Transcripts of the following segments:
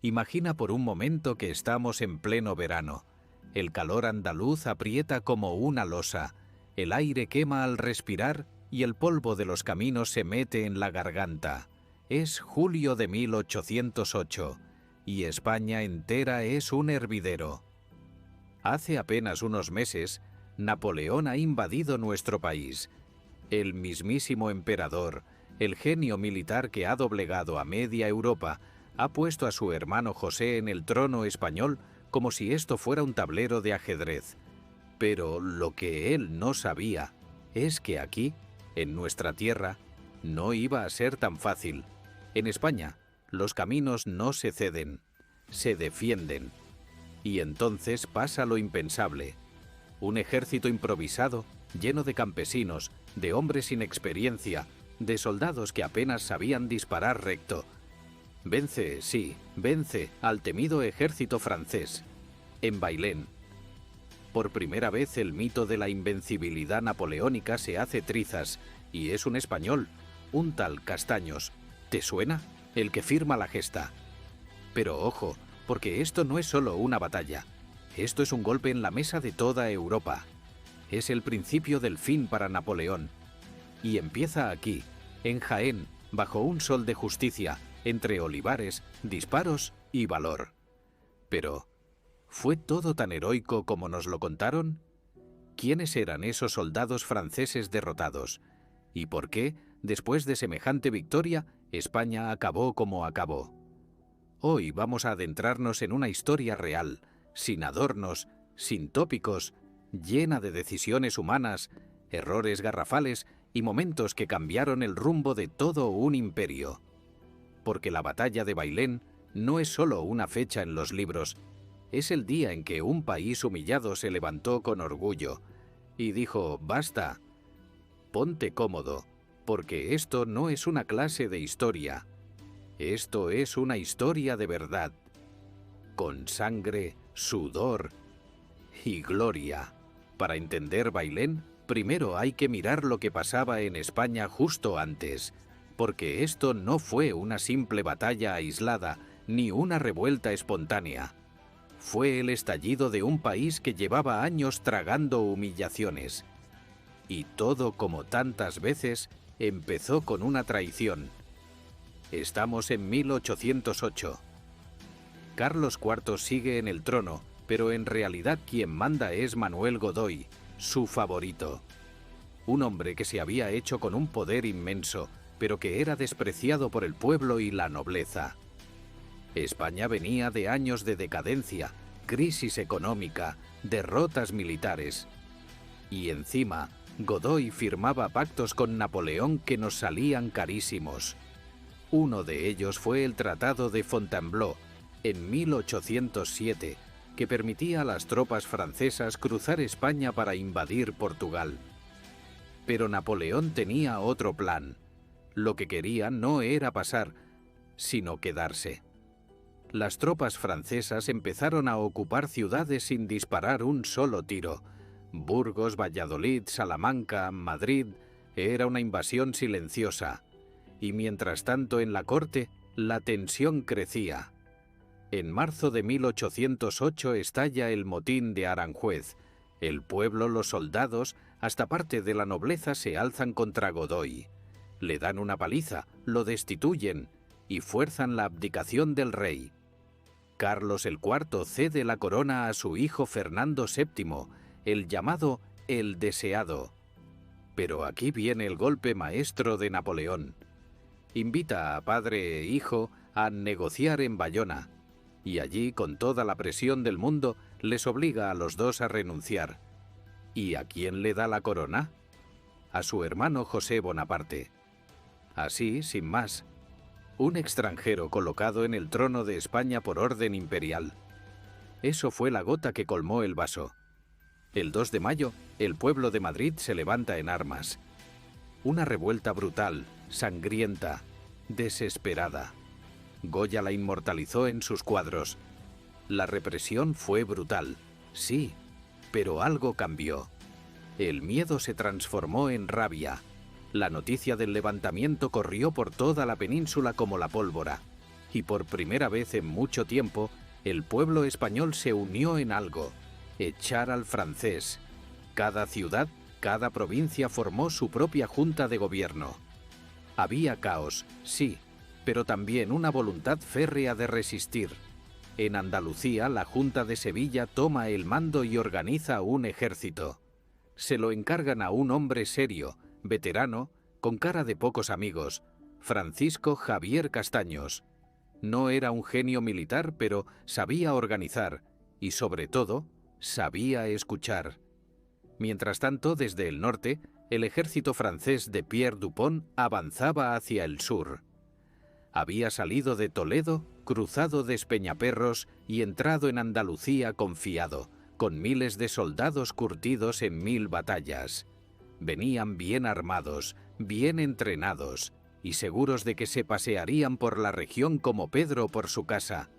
Imagina por un momento que estamos en pleno verano. El calor andaluz aprieta como una losa, el aire quema al respirar y el polvo de los caminos se mete en la garganta. Es julio de 1808 y España entera es un hervidero. Hace apenas unos meses, Napoleón ha invadido nuestro país. El mismísimo emperador, el genio militar que ha doblegado a media Europa, ha puesto a su hermano José en el trono español como si esto fuera un tablero de ajedrez. Pero lo que él no sabía es que aquí, en nuestra tierra, no iba a ser tan fácil. En España, los caminos no se ceden, se defienden. Y entonces pasa lo impensable. Un ejército improvisado, lleno de campesinos, de hombres sin experiencia, de soldados que apenas sabían disparar recto. Vence, sí, vence al temido ejército francés, en Bailén. Por primera vez el mito de la invencibilidad napoleónica se hace trizas, y es un español, un tal Castaños. ¿Te suena? El que firma la gesta. Pero ojo, porque esto no es solo una batalla. Esto es un golpe en la mesa de toda Europa. Es el principio del fin para Napoleón. Y empieza aquí, en Jaén, bajo un sol de justicia, entre olivares, disparos y valor. Pero, ¿fue todo tan heroico como nos lo contaron? ¿Quiénes eran esos soldados franceses derrotados? ¿Y por qué, después de semejante victoria, España acabó como acabó? Hoy vamos a adentrarnos en una historia real, sin adornos, sin tópicos, llena de decisiones humanas, errores garrafales y momentos que cambiaron el rumbo de todo un imperio. Porque la batalla de Bailén no es solo una fecha en los libros, es el día en que un país humillado se levantó con orgullo y dijo: «Basta, ponte cómodo, porque esto no es una clase de historia, esto es una historia de verdad, con sangre, sudor y gloria». Para entender Bailén, primero hay que mirar lo que pasaba en España justo antes, porque esto no fue una simple batalla aislada ni una revuelta espontánea. Fue el estallido de un país que llevaba años tragando humillaciones. Y todo, como tantas veces, empezó con una traición. Estamos en 1808. Carlos IV sigue en el trono, pero en realidad quien manda es Manuel Godoy, su favorito. Un hombre que se había hecho con un poder inmenso, pero que era despreciado por el pueblo y la nobleza. España venía de años de decadencia, crisis económica, derrotas militares. Y encima, Godoy firmaba pactos con Napoleón que nos salían carísimos. Uno de ellos fue el Tratado de Fontainebleau, en 1807, que permitía a las tropas francesas cruzar España para invadir Portugal. Pero Napoleón tenía otro plan. Lo que quería no era pasar, sino quedarse. Las tropas francesas empezaron a ocupar ciudades sin disparar un solo tiro. Burgos, Valladolid, Salamanca, Madrid. Era una invasión silenciosa. Y mientras tanto en la corte, la tensión crecía. En marzo de 1808 estalla el motín de Aranjuez. El pueblo, los soldados, hasta parte de la nobleza se alzan contra Godoy. Le dan una paliza, lo destituyen y fuerzan la abdicación del rey. Carlos IV cede la corona a su hijo Fernando VII, el llamado el Deseado. Pero aquí viene el golpe maestro de Napoleón. Invita a padre e hijo a negociar en Bayona, y allí, con toda la presión del mundo, les obliga a los dos a renunciar. ¿Y a quién le da la corona? A su hermano José Bonaparte. Así, sin más, un extranjero colocado en el trono de España por orden imperial. Eso fue la gota que colmó el vaso. El 2 de mayo, el pueblo de Madrid se levanta en armas. Una revuelta brutal, sangrienta, desesperada. Goya la inmortalizó en sus cuadros. La represión fue brutal, sí, pero algo cambió. El miedo se transformó en rabia. La noticia del levantamiento corrió por toda la península como la pólvora. y por primera vez en mucho tiempo, el pueblo español se unió en algo: echar al francés. Cada ciudad, cada provincia formó su propia junta de gobierno. Había caos, sí, pero también una voluntad férrea de resistir. En Andalucía, la Junta de Sevilla toma el mando y organiza un ejército. Se lo encargan a un hombre serio, veterano, con cara de pocos amigos, Francisco Javier Castaños. No era un genio militar, pero sabía organizar y, sobre todo, sabía escuchar. Mientras tanto, desde el norte, el ejército francés de Pierre Dupont avanzaba hacia el sur. Había salido de Toledo, cruzado Despeñaperros y entrado en Andalucía confiado, con miles de soldados curtidos en 1000 batallas. Venían bien armados, bien entrenados y seguros de que se pasearían por la región como Pedro por su casa.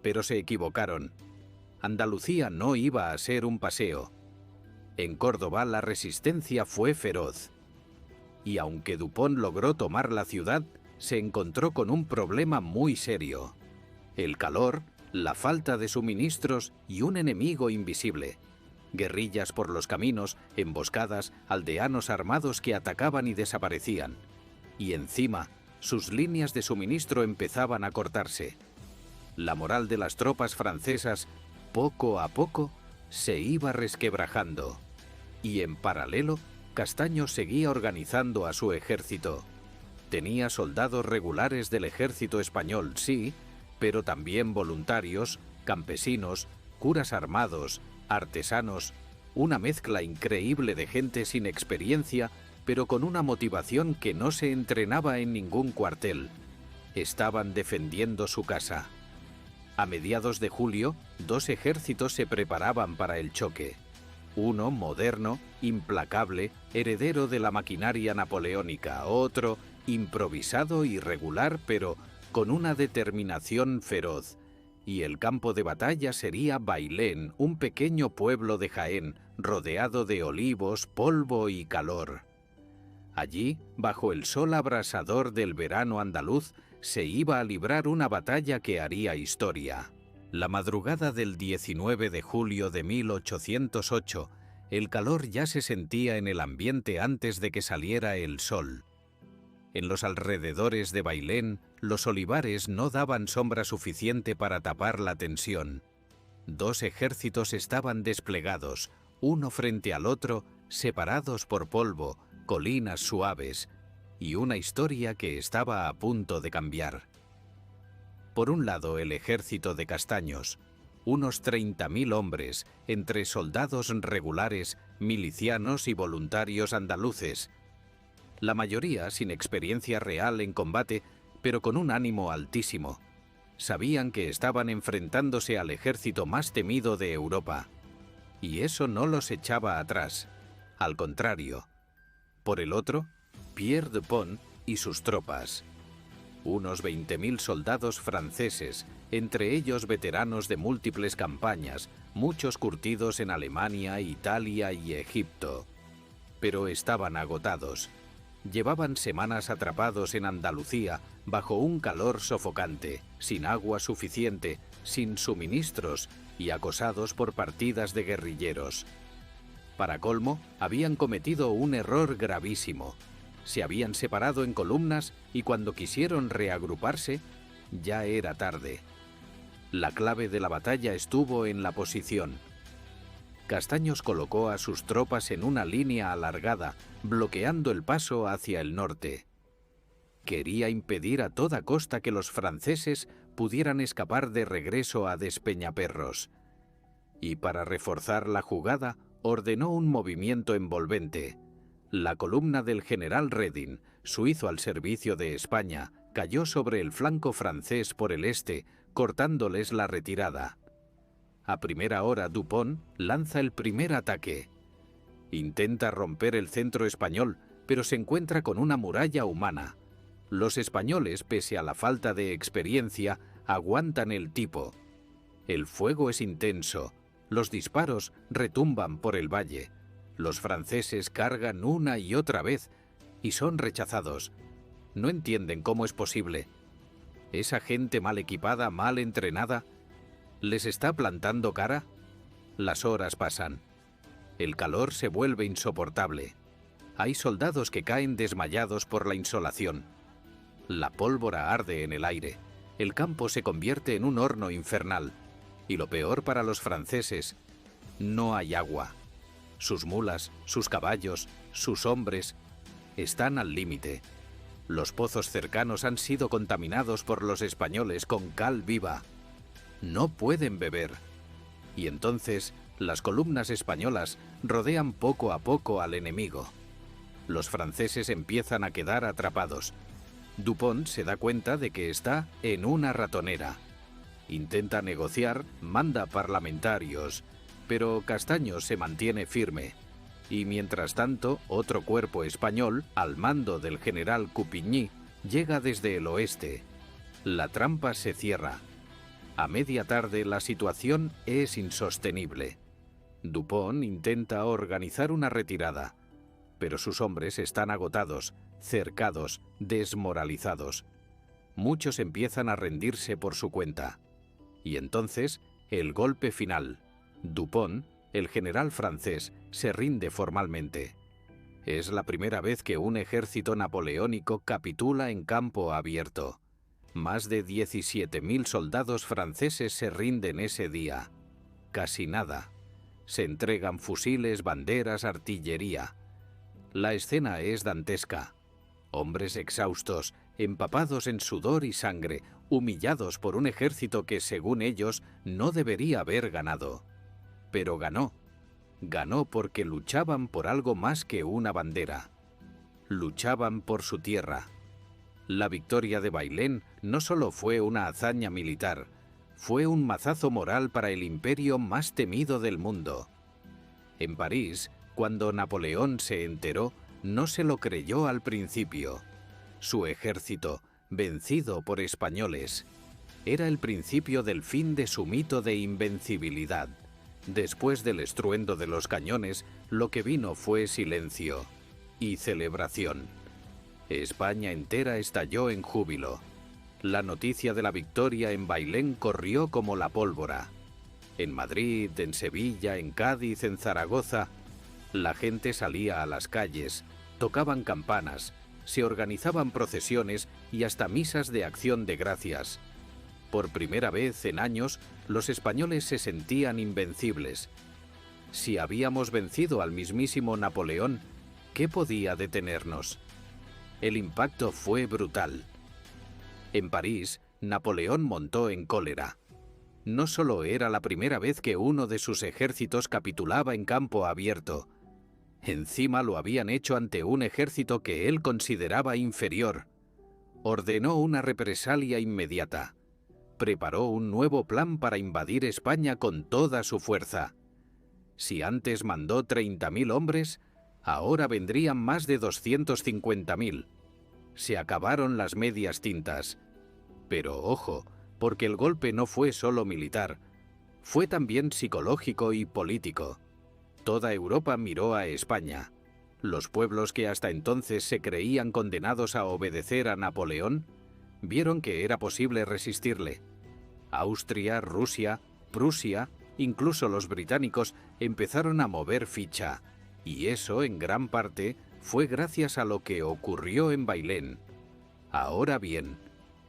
Pero se equivocaron. Andalucía no iba a ser un paseo. En Córdoba la resistencia fue feroz. Y aunque Dupont logró tomar la ciudad, se encontró con un problema muy serio: el calor, la falta de suministros y un enemigo invisible. Guerrillas por los caminos, emboscadas, aldeanos armados que atacaban y desaparecían. Y encima, sus líneas de suministro empezaban a cortarse. La moral de las tropas francesas, poco a poco, se iba resquebrajando. Y en paralelo, Castaños seguía organizando a su ejército. Tenía soldados regulares del ejército español, sí, pero también voluntarios, campesinos, curas armados, artesanos, una mezcla increíble de gente sin experiencia, pero con una motivación que no se entrenaba en ningún cuartel. Estaban defendiendo su casa. A mediados de julio, 2 ejércitos se preparaban para el choque. Uno moderno, implacable, heredero de la maquinaria napoleónica; otro improvisado y regular, pero con una determinación feroz. Y el campo de batalla sería Bailén, un pequeño pueblo de Jaén, rodeado de olivos, polvo y calor. Allí, bajo el sol abrasador del verano andaluz, se iba a librar una batalla que haría historia. La madrugada del 19 de julio de 1808, el calor ya se sentía en el ambiente antes de que saliera el sol. En los alrededores de Bailén, los olivares no daban sombra suficiente para tapar la tensión. 2 ejércitos estaban desplegados, uno frente al otro, separados por polvo, colinas suaves, y una historia que estaba a punto de cambiar. Por un lado, el ejército de Castaños, unos 30.000 hombres, entre soldados regulares, milicianos y voluntarios andaluces, la mayoría sin experiencia real en combate, pero con un ánimo altísimo. Sabían que estaban enfrentándose al ejército más temido de Europa. Y eso no los echaba atrás. Al contrario. Por el otro, Pierre Dupont y sus tropas. Unos 20.000 soldados franceses, entre ellos veteranos de múltiples campañas, muchos curtidos en Alemania, Italia y Egipto. Pero estaban agotados. Llevaban semanas atrapados en Andalucía, bajo un calor sofocante, sin agua suficiente, sin suministros y acosados por partidas de guerrilleros. Para colmo, habían cometido un error gravísimo. Se habían separado en columnas y cuando quisieron reagruparse, ya era tarde. La clave de la batalla estuvo en la posición. Castaños colocó a sus tropas en una línea alargada, bloqueando el paso hacia el norte. Quería impedir a toda costa que los franceses pudieran escapar de regreso a Despeñaperros. Y para reforzar la jugada, ordenó un movimiento envolvente. La columna del general Reding, suizo al servicio de España, cayó sobre el flanco francés por el este, cortándoles la retirada. A primera hora, Dupont lanza el primer ataque. Intenta romper el centro español, pero se encuentra con una muralla humana. Los españoles, pese a la falta de experiencia, aguantan el tipo. El fuego es intenso, los disparos retumban por el valle. Los franceses cargan una y otra vez y son rechazados. No entienden cómo es posible. ¿Esa gente mal equipada, mal entrenada, les está plantando cara? Las horas pasan. El calor se vuelve insoportable. Hay soldados que caen desmayados por la insolación. La pólvora arde en el aire. El campo se convierte en un horno infernal. Y lo peor para los franceses, no hay agua. Sus mulas, sus caballos, sus hombres están al límite. Los pozos cercanos han sido contaminados por los españoles con cal viva. No pueden beber. Y entonces las columnas españolas rodean poco a poco al enemigo. Los franceses empiezan a quedar atrapados. Dupont se da cuenta de que está en una ratonera. Intenta negociar, manda parlamentarios, pero Castaños se mantiene firme. Y mientras tanto, otro cuerpo español, al mando del general Coupigny, llega desde el oeste. La trampa se cierra. A media tarde la situación es insostenible. Dupont intenta organizar una retirada, pero sus hombres están agotados, cercados, desmoralizados. Muchos empiezan a rendirse por su cuenta. Y entonces, el golpe final. Dupont, el general francés, se rinde formalmente. Es la primera vez que un ejército napoleónico capitula en campo abierto. Más de 17.000 soldados franceses se rinden ese día. Casi nada. Se entregan fusiles, banderas, artillería. La escena es dantesca. Hombres exhaustos, empapados en sudor y sangre, humillados por un ejército que, según ellos, no debería haber ganado. Pero ganó. Ganó porque luchaban por algo más que una bandera. Luchaban por su tierra. La victoria de Bailén no solo fue una hazaña militar, fue un mazazo moral para el imperio más temido del mundo. En París, cuando Napoleón se enteró, no se lo creyó al principio. Su ejército, vencido por españoles, era el principio del fin de su mito de invencibilidad. Después del estruendo de los cañones, lo que vino fue silencio y celebración. España entera estalló en júbilo. La noticia de la victoria en Bailén corrió como la pólvora. En Madrid, en Sevilla, en Cádiz, en Zaragoza, la gente salía a las calles, tocaban campanas, se organizaban procesiones y hasta misas de acción de gracias. Por primera vez en años, los españoles se sentían invencibles. Si habíamos vencido al mismísimo Napoleón, ¿qué podía detenernos? El impacto fue brutal. En París, Napoleón montó en cólera. No solo era la primera vez que uno de sus ejércitos capitulaba en campo abierto, encima lo habían hecho ante un ejército que él consideraba inferior. Ordenó una represalia inmediata. Preparó un nuevo plan para invadir España con toda su fuerza. Si antes mandó 30.000 hombres, ahora vendrían más de 250.000. Se acabaron las medias tintas. Pero ojo, porque el golpe no fue solo militar, fue también psicológico y político. Toda Europa miró a España. Los pueblos que hasta entonces se creían condenados a obedecer a Napoleón, vieron que era posible resistirle. Austria, Rusia, Prusia, incluso los británicos empezaron a mover ficha, y eso, en gran parte, fue gracias a lo que ocurrió en Bailén. Ahora bien,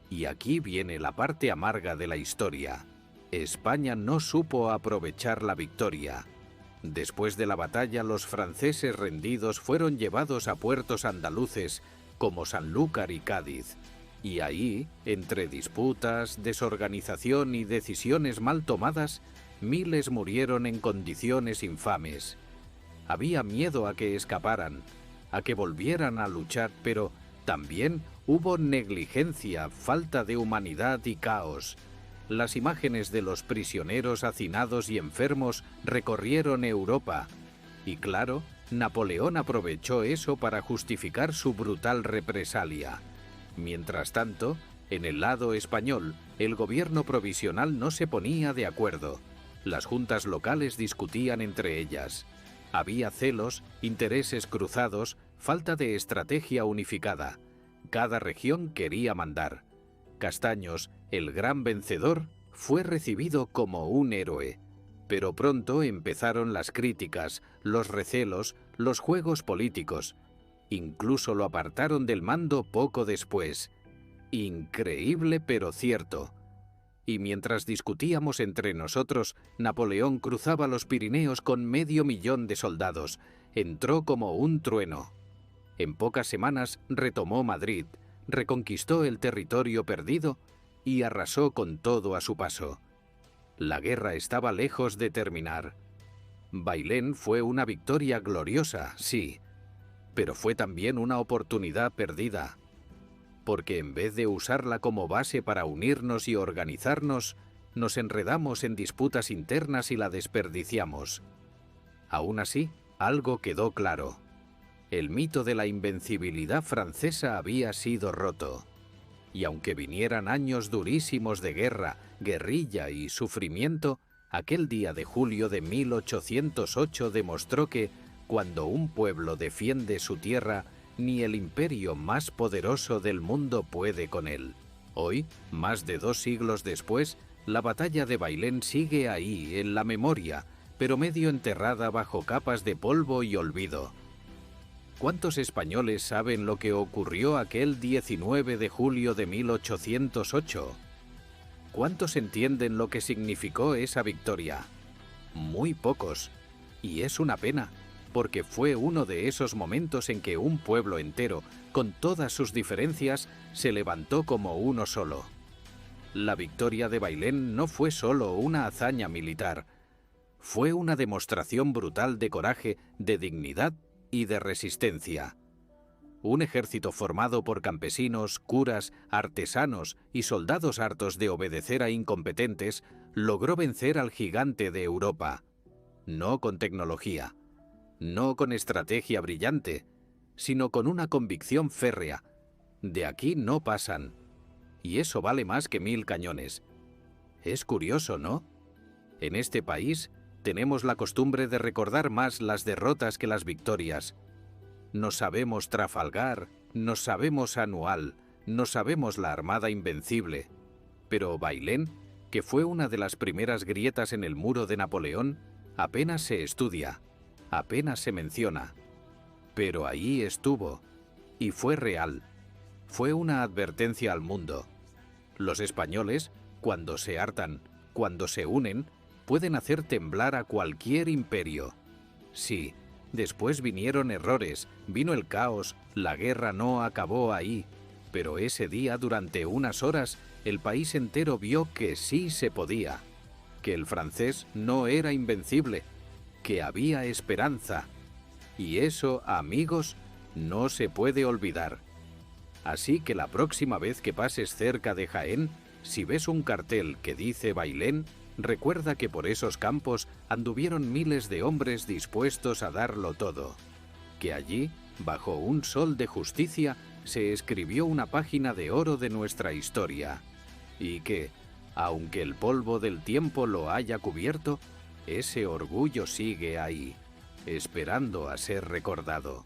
y aquí viene la parte amarga de la historia, España no supo aprovechar la victoria. Después de la batalla, los franceses rendidos fueron llevados a puertos andaluces como Sanlúcar y Cádiz, y ahí, entre disputas, desorganización y decisiones mal tomadas, miles murieron en condiciones infames. Había miedo a que escaparan, a que volvieran a luchar, pero también hubo negligencia, falta de humanidad y caos. Las imágenes de los prisioneros hacinados y enfermos recorrieron Europa, y claro, Napoleón aprovechó eso para justificar su brutal represalia. Mientras tanto, en el lado español, el gobierno provisional no se ponía de acuerdo. Las juntas locales discutían entre ellas. Había celos, intereses cruzados, falta de estrategia unificada. Cada región quería mandar. Castaños, el gran vencedor, fue recibido como un héroe. Pero pronto empezaron las críticas, los recelos, los juegos políticos. Incluso lo apartaron del mando poco después. Increíble pero cierto. Y mientras discutíamos entre nosotros, Napoleón cruzaba los Pirineos con 500.000 de soldados. Entró como un trueno. En pocas semanas retomó Madrid, reconquistó el territorio perdido y arrasó con todo a su paso. La guerra estaba lejos de terminar. Bailén fue una victoria gloriosa, sí, pero fue también una oportunidad perdida, porque en vez de usarla como base para unirnos y organizarnos, nos enredamos en disputas internas y la desperdiciamos. Aún así, algo quedó claro. El mito de la invencibilidad francesa había sido roto. Y aunque vinieran años durísimos de guerra, guerrilla y sufrimiento, aquel día de julio de 1808 demostró que, cuando un pueblo defiende su tierra, ni el imperio más poderoso del mundo puede con él. Hoy, más de 2 siglos después, la batalla de Bailén sigue ahí, en la memoria, pero medio enterrada bajo capas de polvo y olvido. ¿Cuántos españoles saben lo que ocurrió aquel 19 de julio de 1808? ¿Cuántos entienden lo que significó esa victoria? Muy pocos. Y es una pena, porque fue uno de esos momentos en que un pueblo entero, con todas sus diferencias, se levantó como uno solo. La victoria de Bailén no fue solo una hazaña militar, fue una demostración brutal de coraje, de dignidad y de resistencia. Un ejército formado por campesinos, curas, artesanos y soldados hartos de obedecer a incompetentes logró vencer al gigante de Europa. No con tecnología, no con estrategia brillante, sino con una convicción férrea. De aquí no pasan. Y eso vale más que 1000 cañones. Es curioso, ¿no? En este país tenemos la costumbre de recordar más las derrotas que las victorias. Nos sabemos Trafalgar, nos sabemos Anual, nos sabemos la Armada Invencible. Pero Bailén, que fue una de las primeras grietas en el muro de Napoleón, apenas se estudia, apenas se menciona. Pero ahí estuvo, y fue real. Fue una advertencia al mundo. Los españoles, cuando se hartan, cuando se unen, pueden hacer temblar a cualquier imperio. Sí, después vinieron errores, vino el caos, la guerra no acabó ahí, pero ese día, durante unas horas, el país entero vio que sí se podía, que el francés no era invencible, que había esperanza. Y eso, amigos, no se puede olvidar. Así que la próxima vez que pases cerca de Jaén, si ves un cartel que dice Bailén, recuerda que por esos campos anduvieron miles de hombres dispuestos a darlo todo, que allí, bajo un sol de justicia, se escribió una página de oro de nuestra historia, y que, aunque el polvo del tiempo lo haya cubierto, ese orgullo sigue ahí, esperando a ser recordado.